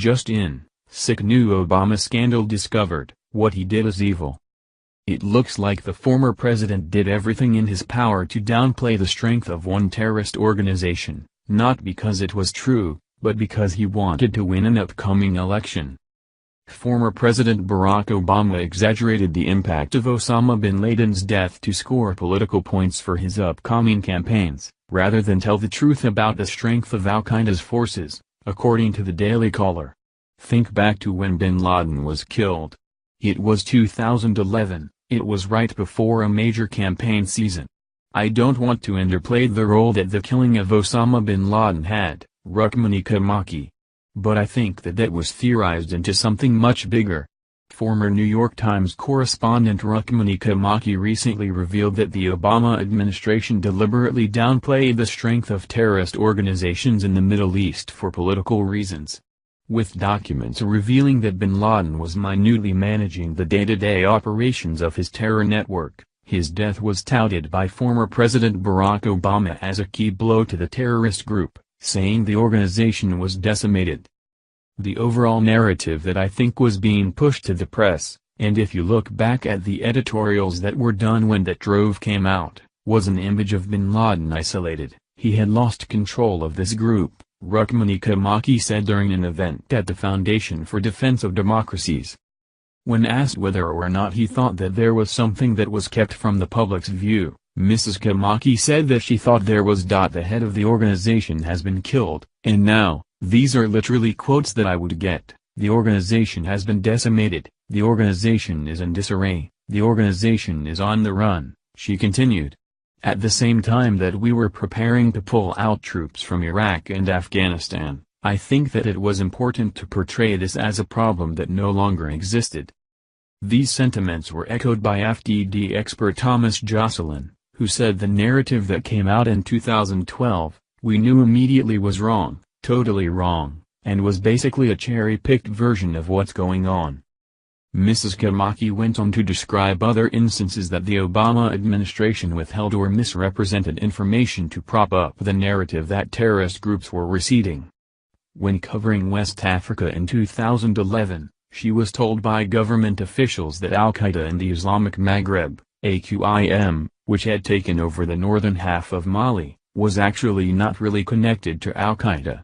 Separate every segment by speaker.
Speaker 1: just in, sick new Obama scandal discovered, what he did is evil. It looks like the former president did everything in his power to downplay the strength of one terrorist organization, not because it was true, but because he wanted to win an upcoming election. Former President Barack Obama exaggerated the impact of Osama bin Laden's death to score political points for his upcoming campaigns, rather than tell the truth about the strength of al-Qaeda's forces, according to the Daily Caller. Think back to when bin Laden was killed. It was 2011, it was right before a major campaign season. I don't want to underplay the role that the killing of Osama bin Laden had, Rukmini Kamaki. But I think that was theorized into something much bigger. Former New York Times correspondent Rukmini Kamaki recently revealed that the Obama administration deliberately downplayed the strength of terrorist organizations in the Middle East for political reasons. With documents revealing that bin Laden was minutely managing the day-to-day operations of his terror network, his death was touted by former President Barack Obama as a key blow to the terrorist group, saying the organization was decimated. The overall narrative that I think was being pushed to the press, and if you look back at the editorials that were done when that drove came out, was an image of bin Laden isolated. He had lost control of this group, Rukmini Kamaki said during an event at the Foundation for Defense of Democracies. When asked whether or not he thought that there was something that was kept from the public's view, Mrs. Kamaki said that she thought there was. The head of the organization has been killed, and now, these are literally quotes that I would get, the organization has been decimated, the organization is in disarray, the organization is on the run, she continued. At the same time that we were preparing to pull out troops from Iraq and Afghanistan, I think that it was important to portray this as a problem that no longer existed. These sentiments were echoed by FDD expert Thomas Joscelyn, who said the narrative that came out in 2012, we knew immediately was wrong, totally wrong, and was basically a cherry-picked version of what's going on. Mrs. Kamaki went on to describe other instances that the Obama administration withheld or misrepresented information to prop up the narrative that terrorist groups were receding. When covering West Africa in 2011, she was told by government officials that al-Qaeda in the Islamic Maghreb, AQIM, which had taken over the northern half of Mali, was actually not really connected to al-Qaeda.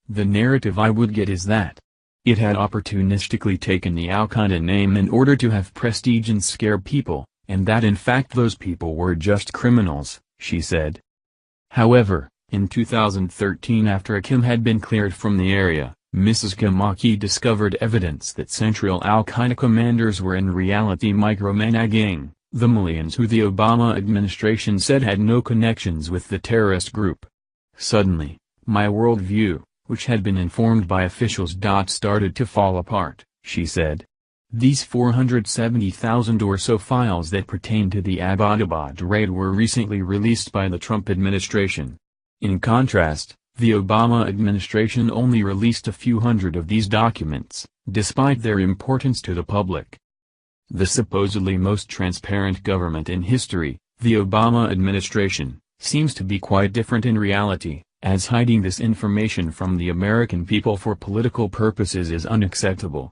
Speaker 1: The narrative I would get is that it had opportunistically taken the al-Qaeda name in order to have prestige and scare people, and that in fact those people were just criminals, she said. However, in 2013 after Akim had been cleared from the area, Mrs. Kamaki discovered evidence that central al-Qaeda commanders were in reality micromanaging the Malians who the Obama administration said had no connections with the terrorist group. Suddenly, my worldview, which had been informed by officials, started to fall apart, she said. These 470,000 or so files that pertain to the Abbottabad raid were recently released by the Trump administration. In contrast, the Obama administration only released a few hundred of these documents, despite their importance to the public. The supposedly most transparent government in history, the Obama administration, seems to be quite different in reality, as hiding this information from the American people for political purposes is unacceptable.